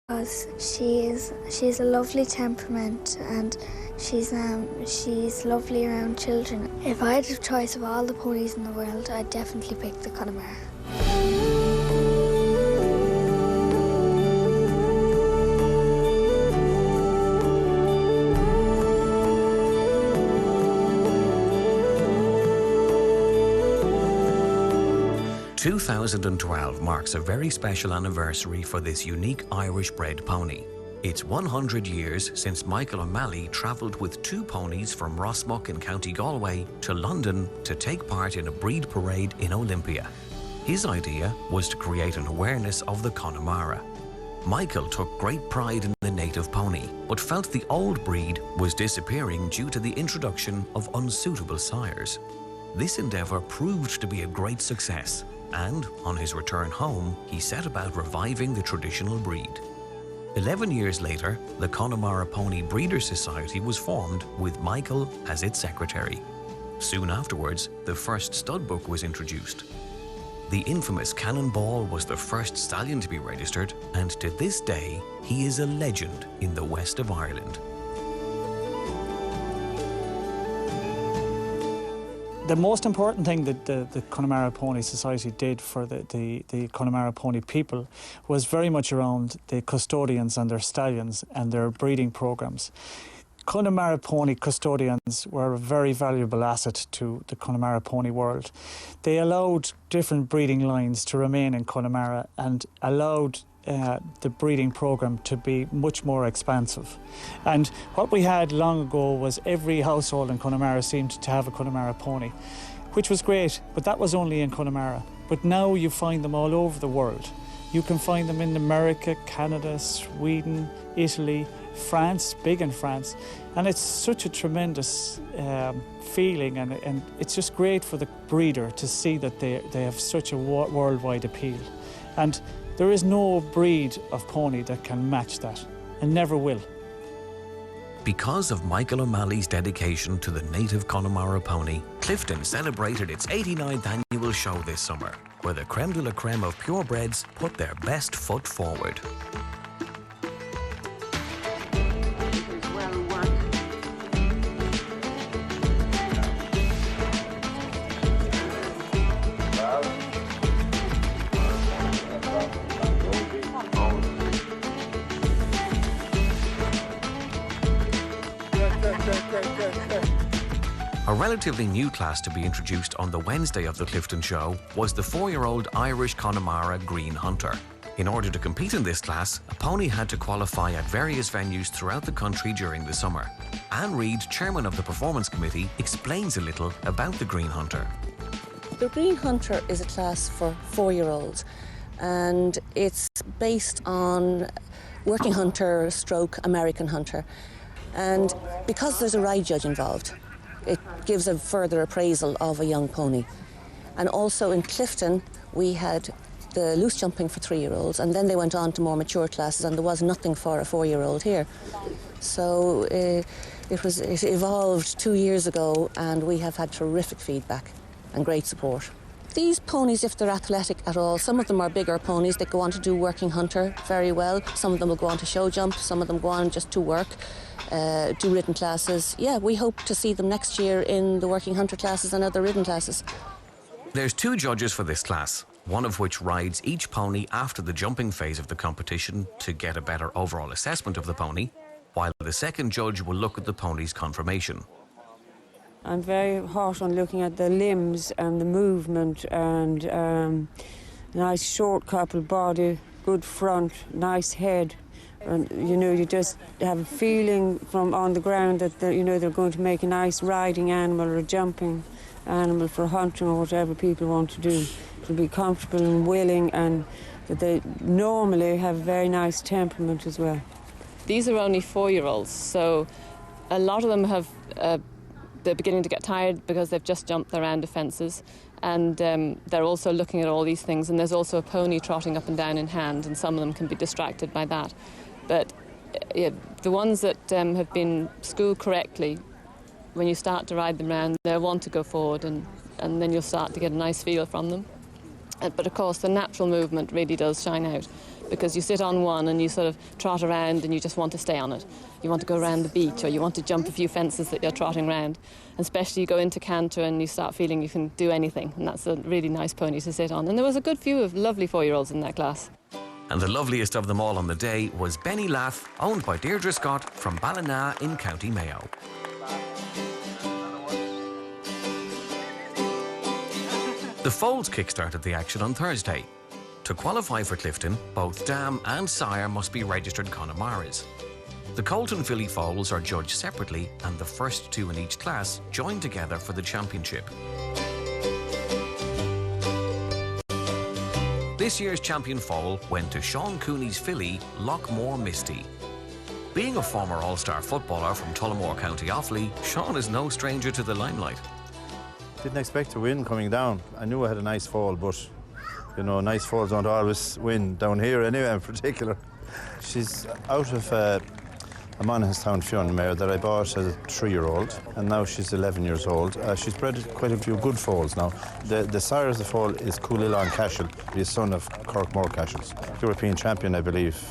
Because she's a lovely temperament and she's lovely around children. If I had a choice of all the ponies in the world, I'd definitely pick the Connemara. 2012 marks a very special anniversary for this unique Irish-bred pony. It's 100 years since Michael O'Malley travelled with 2 ponies from Rossmuck in County Galway to London to take part in a breed parade in Olympia. His idea was to create an awareness of the Connemara. Michael took great pride in the native pony, but felt the old breed was disappearing due to the introduction of unsuitable sires. This endeavour proved to be a great success, and on his return home, he set about reviving the traditional breed. 11 years later, the Connemara Pony Breeders' Society was formed with Michael as its secretary. Soon afterwards, the first stud book was introduced. The infamous Cannonball was the first stallion to be registered, and to this day, he is a legend in the west of Ireland. The most important thing that the Connemara Pony Society did for the Connemara Pony people was very much around the custodians and their stallions and their breeding programmes. Connemara Pony custodians were a very valuable asset to the Connemara Pony world. They allowed different breeding lines to remain in Connemara and allowed the breeding programme to be much more expansive. And what we had long ago was every household in Connemara seemed to have a Connemara pony, which was great, but that was only in Connemara. But now you find them all over the world. You can find them in America, Canada, Sweden, Italy, France, big in France. And it's such a tremendous feeling, and it's just great for the breeder to see that they have such a worldwide appeal. And there is no breed of pony that can match that, and never will. Because of Michael O'Malley's dedication to the native Connemara pony, Clifden celebrated its 89th annual show this summer, where the creme de la creme of purebreds put their best foot forward. A relatively new class to be introduced on the Wednesday of the Clifden show was the 4-year-old Irish Connemara Green Hunter. In order to compete in this class, a pony had to qualify at various venues throughout the country during the summer. Anne Reid, chairman of the performance committee, explains a little about the Green Hunter. The Green Hunter is a class for 4-year-olds, and it's based on working hunter stroke American hunter. And because there's a ride judge involved, it gives a further appraisal of a young pony. And also in Clifden, we had the loose jumping for 3-year-olds, and then they went on to more mature classes, and there was nothing for a 4-year-old here. So it evolved 2 years ago, and we have had terrific feedback and great support. These ponies, if they're athletic at all, some of them are bigger ponies that go on to do working hunter very well. Some of them will go on to show jump, some of them go on just to work. Do ridden classes. Yeah, we hope to see them next year in the working hunter classes and other ridden classes. There's 2 judges for this class, one of which rides each pony after the jumping phase of the competition to get a better overall assessment of the pony, while the second judge will look at the pony's conformation. I'm very hot on looking at the limbs and the movement and nice short couple body, good front, nice head. And, you know, you just have a feeling from on the ground that they're going to make a nice riding animal or a jumping animal for hunting or whatever people want to do. To be comfortable and willing, and that they normally have very nice temperament as well. These are only 4-year-olds, so a lot of them have, they're beginning to get tired because they've just jumped their round of fences, and they're also looking at all these things, and there's also a pony trotting up and down in hand, and some of them can be distracted by that. But the ones that have been schooled correctly, when you start to ride them around, they'll want to go forward, and then you'll start to get a nice feel from them. But of course, the natural movement really does shine out. because you sit on one and you sort of trot around and you just want to stay on it. You want to go around the beach, or you want to jump a few fences that you're trotting around. And especially you go into canter and you start feeling you can do anything, and that's a really nice pony to sit on. And there was a good few of lovely 4-year-olds in that class. And the loveliest of them all on the day was Benny Lath, owned by Deirdre Scott from Ballina in County Mayo. The foals kick-started the action on Thursday. To qualify for Clifden, both dam and sire must be registered Connemaras. The colt and filly foals are judged separately, and the first 2 in each class join together for the championship. This year's champion foal went to Sean Cooney's filly, Lochmore Misty. Being a former all-star footballer from Tullamore, County Offaly, Sean is no stranger to the limelight. Didn't expect to win coming down. I knew I had a nice fall, but you know, nice falls don't always win down here anyway in particular. She's out of a Monaghanstown Fionn mare that I bought as a 3-year-old, and now she's 11 years old. She's bred quite a few good foals now. The sire of the foal is Coolillan Cashel, the son of Corkmore Cashels. European champion, I believe,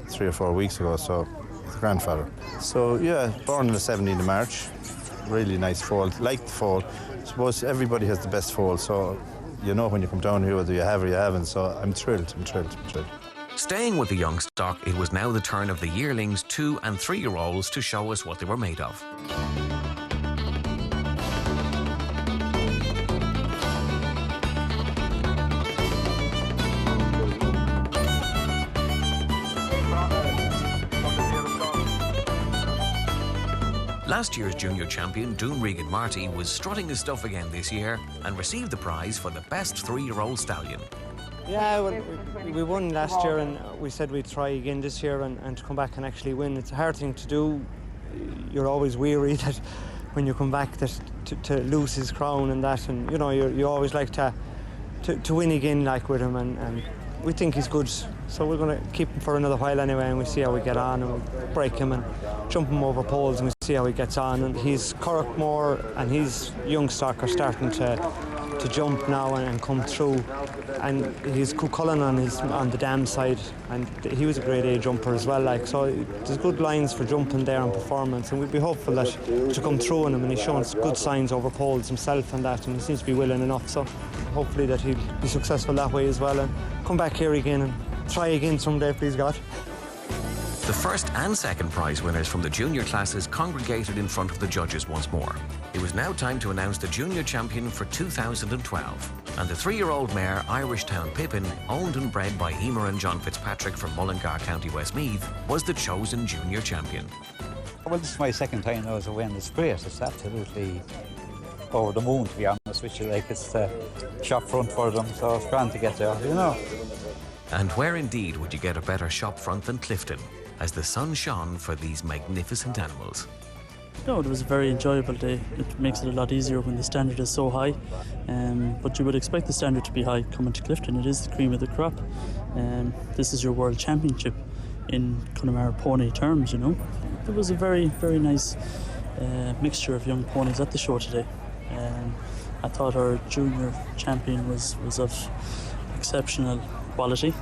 3 or 4 weeks ago, so his grandfather. So yeah, born on the 17th of March. Really nice foal, like the foal. I suppose everybody has the best foal, so you know when you come down here whether you have or you haven't, so I'm thrilled. Staying with the young stock, it was now the turn of the yearlings, 2- and 3-year-olds to show us what they were made of. Last year's junior champion, Doon Regan Marty, was strutting his stuff again this year and received the prize for the best 3-year-old stallion. Yeah, well, we won last year, and we said we'd try again this year and to come back and actually win. It's a hard thing to do. You're always weary that when you come back that to lose his crown and that, and you know, you always like to win again, like with him, and we think he's good. So we're going to keep him for another while anyway, and we see how we get on, and we'll break him and jump him over poles, and we see how he gets on. And he's Corkmore and his young stock are starting to jump now and come through, and he's Cuchulainn on the dam side, and he was a grade A jumper as well, like, so there's good lines for jumping there and performance, and we'd be hopeful that to come through on him, and he's shown good signs over poles himself and that, and he seems to be willing enough, so hopefully that he'll be successful that way as well and come back here again and try again someday, please God. The first and second prize winners from the junior classes congregated in front of the judges once more. It was now time to announce the junior champion for 2012. And the 3-year-old mare Irishtown Pippin, owned and bred by Emer and John Fitzpatrick from Mullingar, County Westmeath, was the chosen junior champion. Well, this is my second time now as a win. It's great. It's absolutely over the moon, to be honest with you. Like, it's the shop front for them, so it's grand to get there, you know. And where indeed would you get a better shop front than Clifden, as the sun shone for these magnificent animals? No, it was a very enjoyable day. It makes it a lot easier when the standard is so high, but you would expect the standard to be high coming to Clifden. It is the cream of the crop. This is your world championship in Connemara pony terms, you know. There was a very, very nice mixture of young ponies at the show today. I thought our junior champion was of exceptional quality.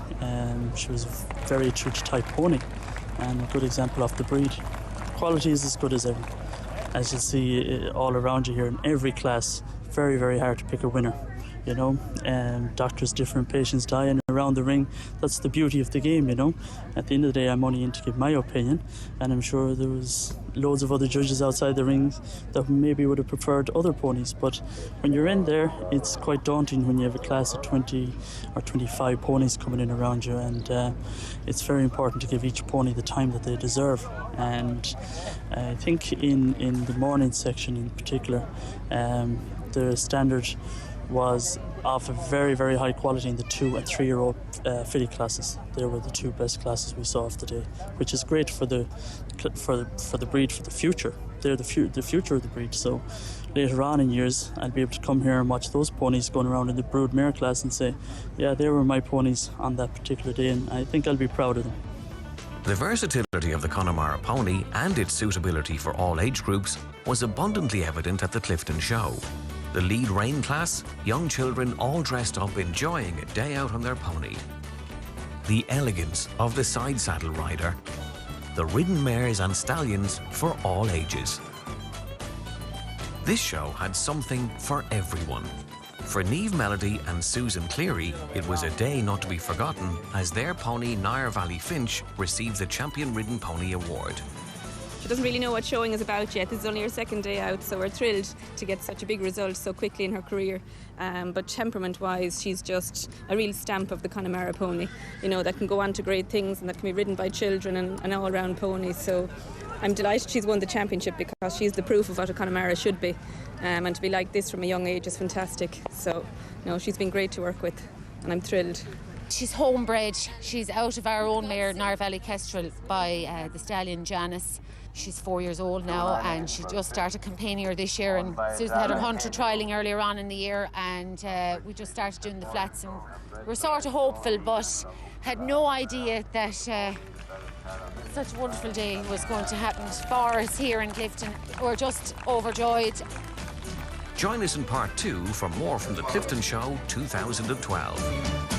She was a very true to type pony and a good example of the breed. Quality is as good as ever. As you see all around you here in every class, very, very hard to pick a winner. You know, doctors different, patients dying around the ring. That's the beauty of the game, you know. At the end of the day, I'm only in to give my opinion, and I'm sure there was loads of other judges outside the ring that maybe would have preferred other ponies. But when you're in there, it's quite daunting when you have a class of 20 or 25 ponies coming in around you, and it's very important to give each pony the time that they deserve. And I think in the morning section in particular, the standard was of a very, very high quality in the 2- and 3-year-old filly classes. They were the 2 best classes we saw of the day, which is great for the breed for the future. They're the future of the breed. So later on in years, I'll be able to come here and watch those ponies going around in the brood mare class and say, yeah, they were my ponies on that particular day, and I think I'll be proud of them. The versatility of the Connemara pony and its suitability for all age groups was abundantly evident at the Clifden show. The lead rein class, young children all dressed up enjoying a day out on their pony. the elegance of the side saddle rider, the ridden mares and stallions for all ages. This show had something for everyone. For Niamh Melody and Susan Cleary, it was a day not to be forgotten as their pony Nair Valley Finch received the Champion Ridden Pony Award. She doesn't really know what showing is about yet. This is only her second day out, so we're thrilled to get such a big result so quickly in her career. But temperament-wise, she's just a real stamp of the Connemara pony, you know, that can go on to great things and that can be ridden by children and an all-round pony. So I'm delighted she's won the championship because she's the proof of what a Connemara should be. And to be like this from a young age is fantastic. So, no, she's been great to work with, and I'm thrilled. She's homebred. She's out of our own mare, Nair Valley Kestrel, by the stallion Janice. She's 4 years old now, and she just started campaigning her this year. And Susan had her hunter trialling earlier on in the year, and we just started doing the flats. And we're sort of hopeful, but had no idea that such a wonderful day was going to happen for us here in Clifden. We're just overjoyed. Join us in part 2 for more from the Clifden Show 2012.